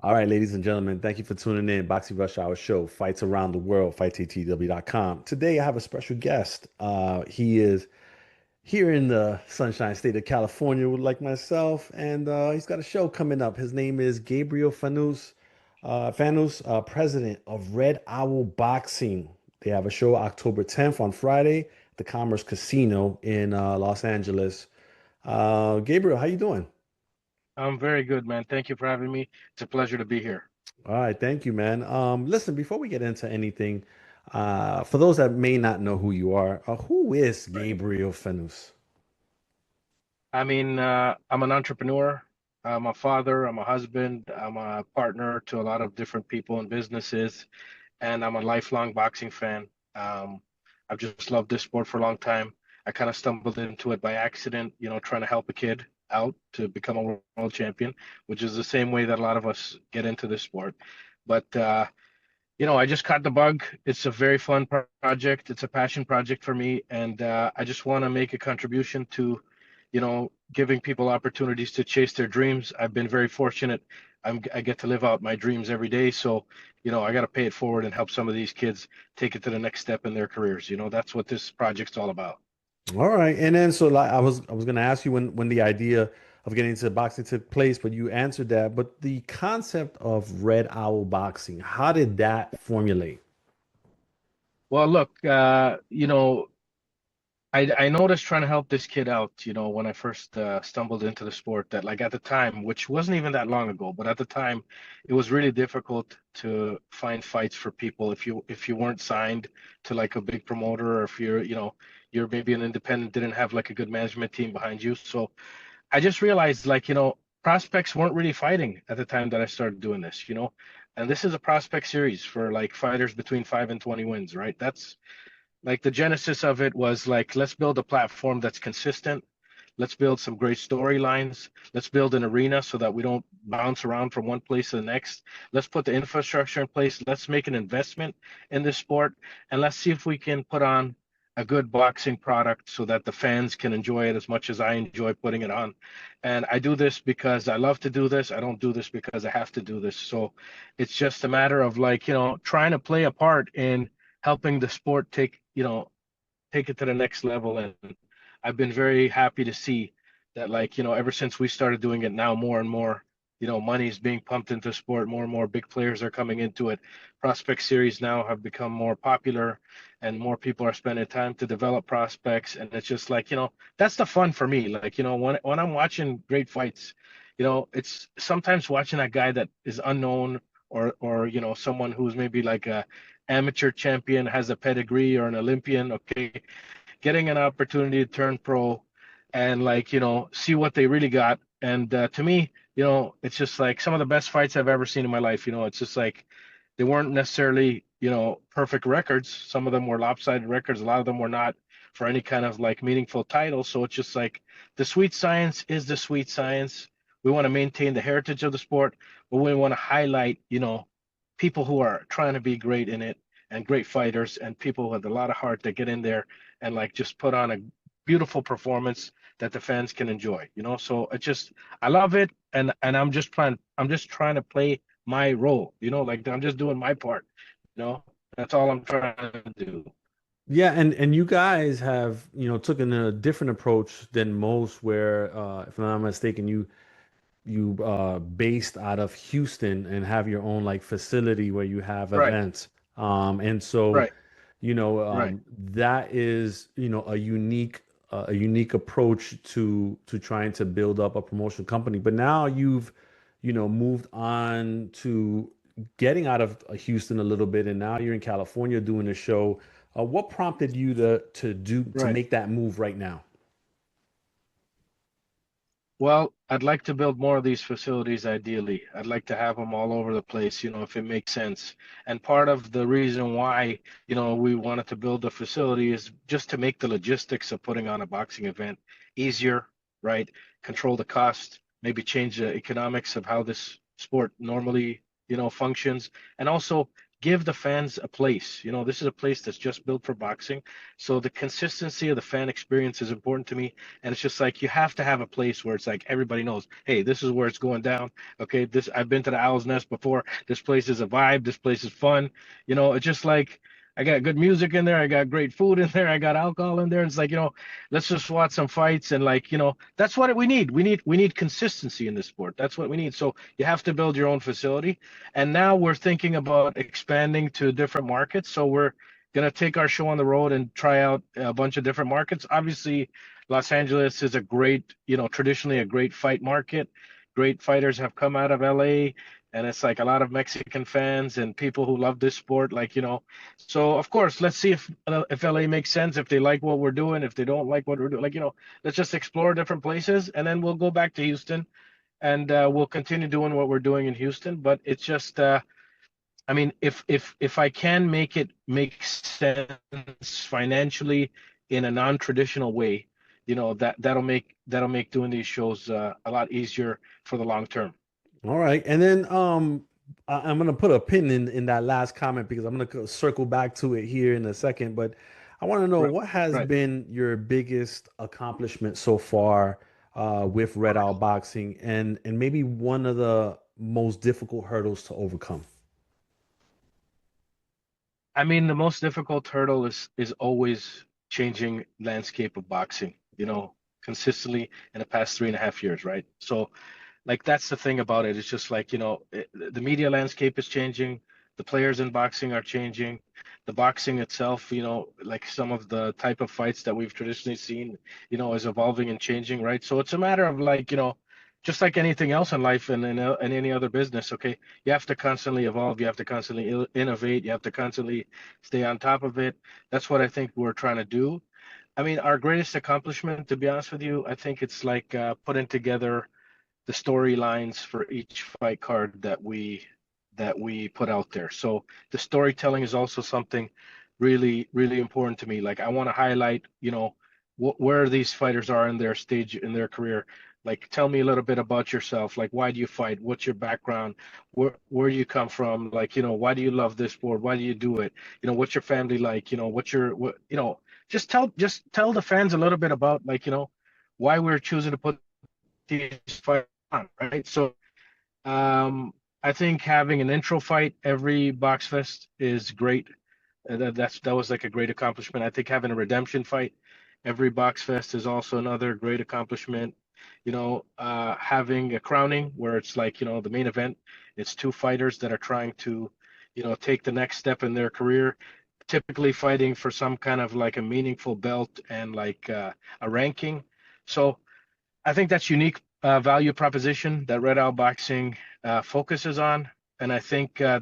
All right, ladies and gentlemen, thank you for tuning in. Boxing Rush Hour Show, fights around the world, fighttw.com. Today I have a special guest. He is here in the Sunshine State of California, like myself, and he's got a show coming up. His name is Gabriel Fanous, president of Red Owl Boxing. They have a show October 10th on Friday at the Commerce Casino in Los Angeles. Gabriel, how you doing? I'm very good, man. Thank you for having me. It's a pleasure to be here. All right, thank you, man. Listen, before we get into anything, for those that may not know who you are, who is Right. Gabriel Fanous? I'm an entrepreneur. I'm a father. I'm a husband. I'm a partner to a lot of different people and businesses, and I'm a lifelong boxing fan. Um, I've just loved this sport for a long time. I kind of stumbled into it by accident, trying to help a kid out to become a world champion, which is the same way that a lot of us get into this sport. But I just caught the bug. It's a very fun project. It's a passion project for me, and I just want to make a contribution to, giving people opportunities to chase their dreams. I've been very fortunate. I get to live out my dreams every day, so I got to pay it forward and help some of these kids take it to the next step in their careers. That's what this project's all about. All right, and then so like I was gonna ask you when the idea of getting into boxing took place, but you answered that. But the concept of Red Owl Boxing, how did that formulate? Well, look, I noticed trying to help this kid out, when I first stumbled into the sport that like at the time, which wasn't even that long ago, but at the time it was really difficult to find fights for people if you weren't signed to like a big promoter or if you're maybe an independent, didn't have like a good management team behind you. So I just realized like, prospects weren't really fighting at the time that I started doing this. And this is a prospect series for like fighters between 5 and 20 wins, right? That's like the genesis of it was like, let's build a platform that's consistent. Let's build some great storylines. Let's build an arena so that we don't bounce around from one place to the next. Let's put the infrastructure in place. Let's make an investment in this sport. And let's see if we can put on a good boxing product so that the fans can enjoy it as much as I enjoy putting it on. And I do this because I love to do this. I don't do this because I have to do this. So it's just a matter of like, trying to play a part in helping the sport take it to the next level. And I've been very happy to see that, like, ever since we started doing it now, more and more, money is being pumped into sport. More and more big players are coming into it. Prospect series now have become more popular, and more people are spending time to develop prospects. And it's just like, that's the fun for me. Like, when I'm watching great fights, it's sometimes watching that guy that is unknown or someone who's maybe like a amateur champion, has a pedigree, or an Olympian, okay, getting an opportunity to turn pro and like, see what they really got. And to me, it's just like some of the best fights I've ever seen in my life. It's just like they weren't necessarily, perfect records. Some of them were lopsided records. A lot of them were not for any kind of like meaningful title. So it's just like the sweet science is the sweet science. We want to maintain the heritage of the sport, but we want to highlight, people who are trying to be great in it and great fighters and people with a lot of heart that get in there and like just put on a beautiful performance that the fans can enjoy. So it just I love it, and I'm just trying to play my role, like I'm just doing my part, you know. That's all I'm trying to do. Yeah, and you guys have, taken a different approach than most, where, if I'm not mistaken, you based out of Houston and have your own like facility where you have Right, events. And so, right, right. that is, a unique approach to trying to build up a promotional company. But now you've, moved on to getting out of Houston a little bit, and now you're in California doing a show. What prompted you to Right. make that move right now? Well, I'd like to build more of these facilities ideally. I'd like to have them all over the place, if it makes sense. And part of the reason why, we wanted to build a facility is just to make the logistics of putting on a boxing event easier, right? Control the cost, maybe change the economics of how this sport normally, functions, and also give the fans a place. You know, this is a place that's just built for boxing. So the consistency of the fan experience is important to me. And it's just like you have to have a place where it's like everybody knows, hey, this is where it's going down. Okay, this I've been to the Owl's Nest before. This place is a vibe. This place is fun. You know, it's just like I got good music in there. I got great food in there. I got alcohol in there. It's like, let's just watch some fights and like, that's what we need. We need consistency in this sport. That's what we need. So you have to build your own facility. And now we're thinking about expanding to different markets. So we're going to take our show on the road and try out a bunch of different markets. Obviously, Los Angeles is a great, traditionally a great fight market. Great fighters have come out of LA, and it's like a lot of Mexican fans and people who love this sport, So of course, let's see if LA makes sense, if they like what we're doing, if they don't like what we're doing, let's just explore different places, and then we'll go back to Houston and we'll continue doing what we're doing in Houston. But it's just, I mean, if I can make it make sense financially in a non-traditional way, that'll make doing these shows a lot easier for the long term. All right. And then I'm gonna put a pin in that last comment because I'm gonna circle back to it here in a second. But I want to know Right, what has right. been your biggest accomplishment so far with Red Owl Boxing, and maybe one of the most difficult hurdles to overcome. I mean, the most difficult hurdle is always changing landscape of boxing, consistently in the past 3.5 years, right? So like that's the thing about it. It's just like, the media landscape is changing, the players in boxing are changing, the boxing itself, like some of the type of fights that we've traditionally seen, is evolving and changing, right? So it's a matter of like, just like anything else in life and in any other business, okay, you have to constantly evolve, you have to constantly innovate, you have to constantly stay on top of it. That's what I think we're trying to do. I mean, our greatest accomplishment, to be honest with you, I think it's like putting together the storylines for each fight card that we put out there. So the storytelling is also something really, really important to me. Like I want to highlight, where these fighters are in their stage in their career. Like tell me a little bit about yourself. Like why do you fight? What's your background? Where do you come from? Like, why do you love this sport? Why do you do it? What's your family like? What's your what, just tell the fans a little bit about like, why we're choosing to put these fights on, right? So I think having an intro fight every box fest is great. That was like a great accomplishment. I think having a redemption fight every box fest is also another great accomplishment. Having a crowning where it's like, the main event, it's two fighters that are trying to, take the next step in their career, typically fighting for some kind of like a meaningful belt and like a ranking. So I think that's unique value proposition that Red Owl Boxing focuses on, and I think I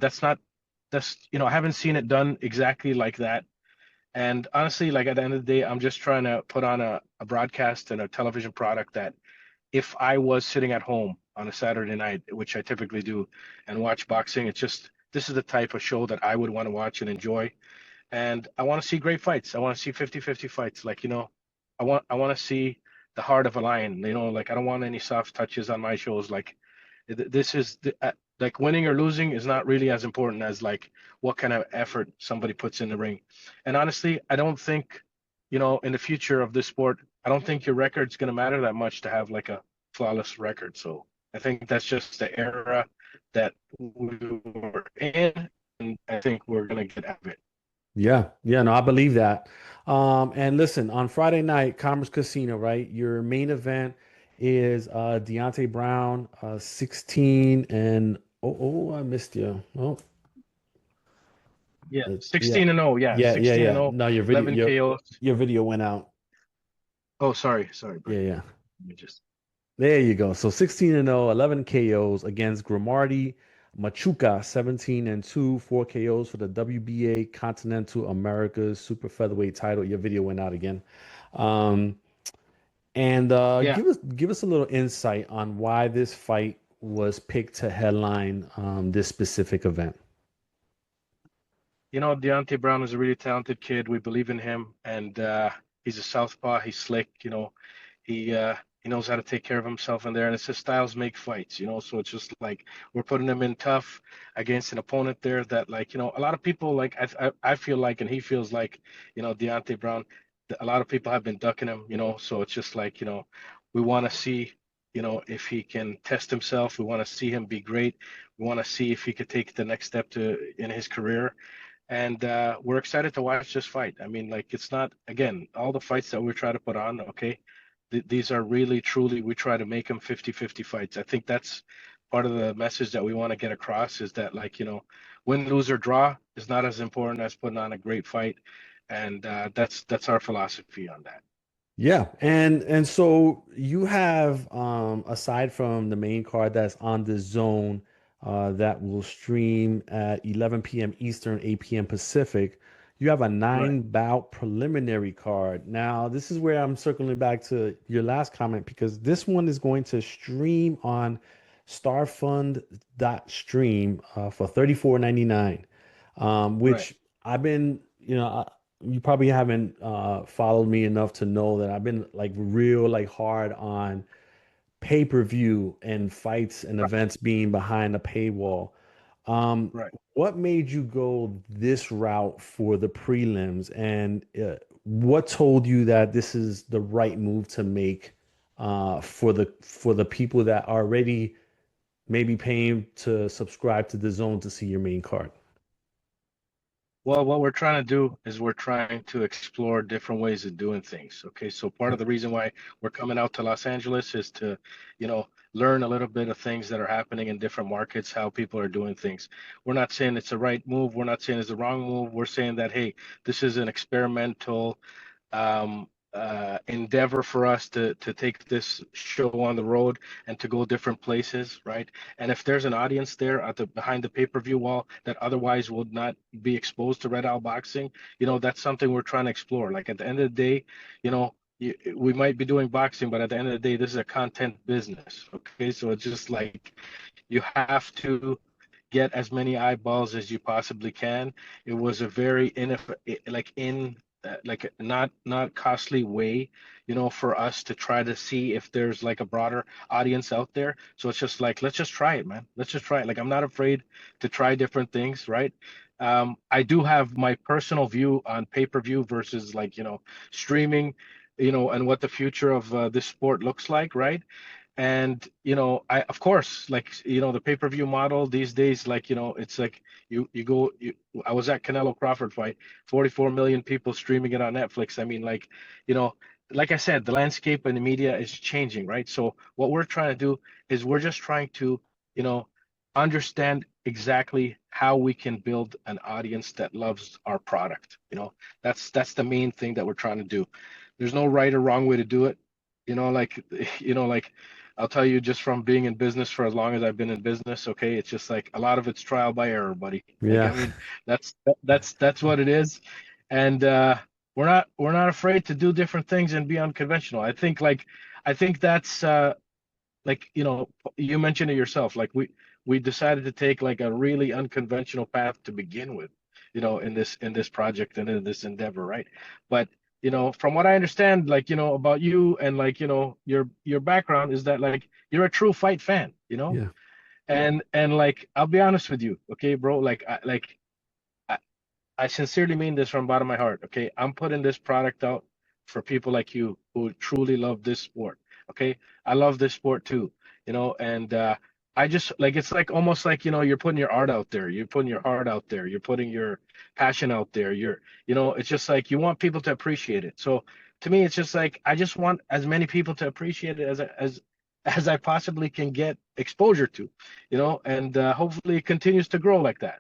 haven't seen it done exactly like that. And honestly, like at the end of the day, I'm just trying to put on a broadcast and a television product that if I was sitting at home on a Saturday night, which I typically do, and watch boxing, it's just this is the type of show that I would want to watch and enjoy. And I want to see great fights. I want to see 50-50 fights. Like, I want to see the heart of a lion. Like I don't want any soft touches on my shows. Like this is like winning or losing is not really as important as like what kind of effort somebody puts in the ring. And honestly, I don't think, in the future of this sport, I don't think your record's going to matter that much to have like a flawless record. So I think that's just the era that we were in, and I think we're going to get out of it. Yeah, yeah, no, I believe that. And listen, on Friday night, Commerce Casino, right? Your main event is Deontay Brown, 16 and I missed you. Oh, Yeah, yeah. 16 and 0. Yeah, Yeah, yeah, 16 and yeah. 0, No, your video 11 your KOs. your video went out. Oh, sorry, Yeah, Brandon. yeah. Let me just. There you go. So 16 and 0, 11 KOs against Grimardi Machuca, 17 and 2, 4 KOs for the WBA Continental Americas Super Featherweight title. Your video went out again. Um, and Yeah, give us a little insight on why this fight was picked to headline this specific event. Deontay Brown is a really talented kid. We believe in him, and he's a southpaw. He's slick. He He knows how to take care of himself in there, and it says styles make fights, So it's just like we're putting him in tough against an opponent there that, like, a lot of people, like, I feel like, and he feels like, Deontay Brown, a lot of people have been ducking him, So it's just like, we want to see, if he can test himself. We want to see him be great. We want to see if he could take the next step in his career. And we're excited to watch this fight. I mean, like, it's not, again, all the fights that we try to put on, okay, these are really, truly, we try to make them 50-50 fights. I think that's part of the message that we want to get across, is that, like, win, lose, or draw is not as important as putting on a great fight. And that's our philosophy on that. Yeah, and so you have aside from the main card that's on the zone that will stream at 11 p.m. Eastern, 8 p.m. Pacific, you have a Right, nine bout preliminary card. Now, this is where I'm circling back to your last comment because this one is going to stream on starfund.stream for 34.99, right. which I've been, you probably haven't followed me enough to know that I've been like real like hard on pay-per-view and fights and events being behind a paywall. Um, Right. what made you go this route for the prelims, and what told you that this is the right move to make for the people that are already maybe paying to subscribe to the zone to see your main card? Well, what we're trying to do is we're trying to explore different ways of doing things. Okay, so part of the reason why we're coming out to Los Angeles is to, learn a little bit of things that are happening in different markets, how people are doing things. We're not saying it's the right move. We're not saying it's the wrong move. We're saying that, hey, this is an experimental endeavor for us to take this show on the road and to go different places, right? And if there's an audience there at the behind the pay-per-view wall that otherwise would not be exposed to Red Owl Boxing, that's something we're trying to explore. Like, at the end of the day, we might be doing boxing, but at the end of the day, this is a content business. Okay, so it's just like you have to get as many eyeballs as you possibly can. It was a very like not costly way, for us to try to see if there's like a broader audience out there. So it's just like, let's just try it, man. Let's just try it. Like, I'm not afraid to try different things, right? I do have my personal view on pay-per-view versus, like, streaming, and what the future of this sport looks like, right? And I, of course, like, the pay-per-view model these days, like, it's like I was at Canelo Crawford fight, 44 million people streaming it on Netflix. I mean, like, you know like I said, the landscape and the media is changing, right? So what we're trying to do is we're just trying to, you know understand exactly how we can build an audience that loves our product. That's the main thing that we're trying to do. There's no right or wrong way to do it. Like, like, I'll tell you, just from being in business for as long as I've been in business, okay, it's just like a lot of it's trial by error, buddy. Like, I Yeah. mean, that's what it is. And we're not afraid to do different things and be unconventional. I think that's like, you mentioned it yourself. Like, we decided to take like a really unconventional path to begin with, in this project and in this endeavor, right? But from what I understand, like, about you, and, like, your background is that, like, you're a true fight fan, Yeah. and like, I'll be honest with you, okay, bro. Like, I, I sincerely mean this from the bottom of my heart. Okay, I'm putting this product out for people like you who truly love this sport. Okay, I love this sport too. And I just, like, it's like, almost like, you're putting your art out there, you're putting your heart out there, you're putting your passion out there. It's just like you want people to appreciate it. So to me, it's just like I just want as many people to appreciate it as I possibly can get exposure to. And hopefully it continues to grow like that.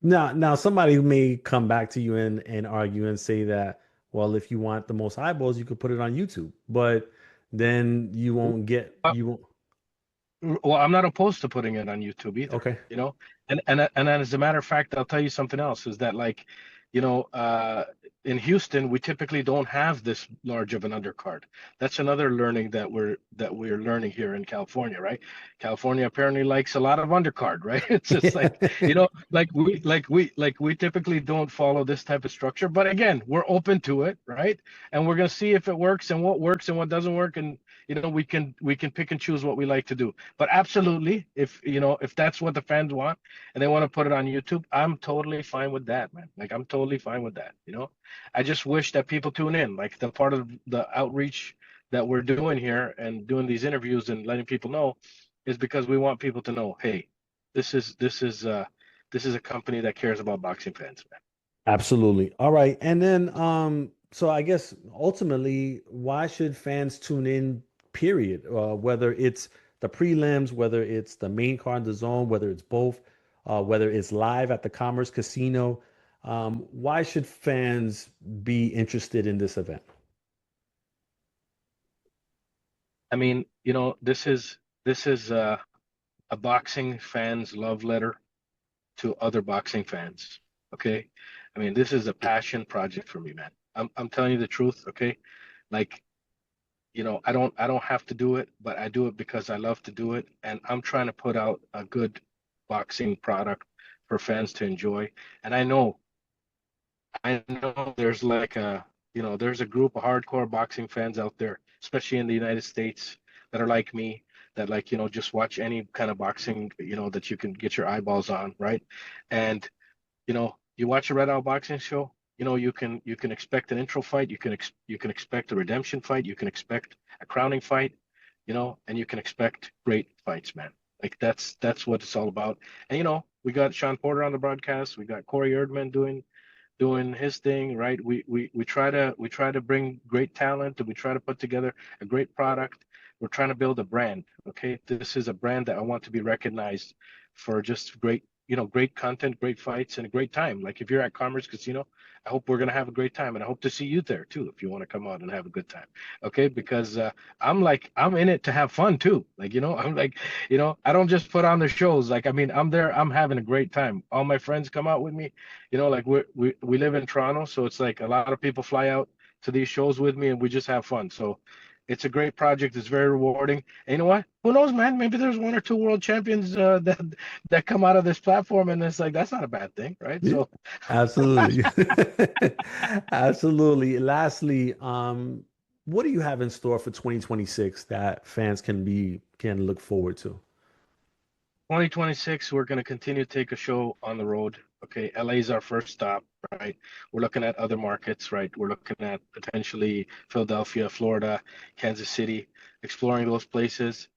Now, somebody may come back to you and argue and say that, well, if you want the most eyeballs, you could put it on YouTube, but then you won't. Well, I'm not opposed to putting it on YouTube either, Okay. And as a matter of fact, I'll tell you something else, is that, like, you know, uh, in Houston, we typically don't have this large of an undercard. That's another learning that we're learning here in California, right? California apparently likes a lot of undercard, right? It's just like, like we typically don't follow this type of structure. But again, we're open to it, right? And we're gonna see if it works and what doesn't work, and we can pick and choose what we like to do. But absolutely, if that's what the fans want and they want to put it on YouTube, I'm totally fine with that, man. Like I'm totally fine with that. I just wish that people tune in. Like the part of the outreach that we're doing here and doing these interviews and letting people know is because we want people to know, hey, this is a company that cares about boxing fans, man. Absolutely. All right. And then, so I guess ultimately, why should fans tune in, period? Whether it's the prelims, whether it's the main card in the zone, whether it's both, whether it's live at the Commerce Casino. Why should fans be interested in this event? I mean, this is a boxing fan's love letter to other boxing fans. Okay. I mean, this is a passion project for me, man. I'm telling you the truth, okay? Like, I don't have to do it, but I do it because I love to do it. And I'm trying to put out a good boxing product for fans to enjoy. And I know there's a group of hardcore boxing fans out there, especially in the United States, that are like me, that like, just watch any kind of boxing, that you can get your eyeballs on, right? And you watch a Red Out boxing show, you can expect an intro fight, you can expect a redemption fight, you can expect a crowning fight, and you can expect great fights, man. Like that's what it's all about. And we got Sean Porter on the broadcast, we got Corey Erdman doing his thing, right? We try to bring great talent, and we try to put together a great product. We're trying to build a brand. Okay, this is a brand that I want to be recognized for just great content, great fights, and a great time. Like if you're at Commerce Casino, I hope we're gonna have a great time, and I hope to see you there too if you want to come out and have a good time. Okay, because I'm in it to have fun too. Like I'm like I don't just put on the shows. Like I mean, I'm there. I'm having a great time. All my friends come out with me. Like we live in Toronto, so it's like a lot of people fly out to these shows with me, and we just have fun. So it's a great project. It's very rewarding. And you know what? Who knows, man? Maybe there's one or two world champions that come out of this platform, and it's like that's not a bad thing, right? Yeah, So absolutely. Absolutely. Lastly, what do you have in store for 2026 that fans can look forward to? 2026, we're going to continue to take a show on the road. Okay, LA is our first stop, right? We're looking at other markets, right? We're looking at potentially Philadelphia, Florida, Kansas City, exploring those places.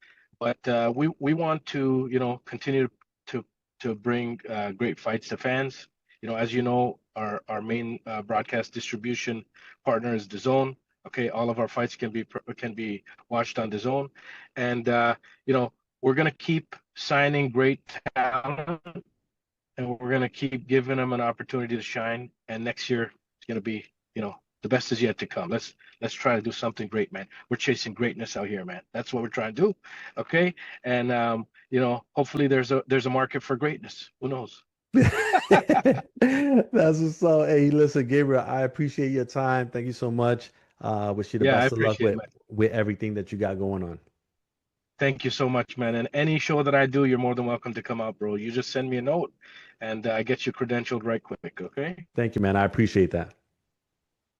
But we want to, continue to bring great fights to fans. As you know, our main broadcast distribution partner is DAZN. Okay, all of our fights can be watched on DAZN, and we're going to keep signing great talent, and we're going to keep giving them an opportunity to shine. And next year it's going to be, the best is yet to come. Let's try to do something great, man. We're chasing greatness out here, man. That's what we're trying to do. Okay. And hopefully there's a market for greatness. Who knows? That's what's up. Hey, listen, Gabriel, I appreciate your time. Thank you so much. Wish you the Yeah, I best of luck appreciate it, with man. everything that you got going on. Thank you so much, man. And any show that I do, you're more than welcome to come out, bro. You just send me a note and I get you credentialed right quick. Okay. Thank you, man. I appreciate that.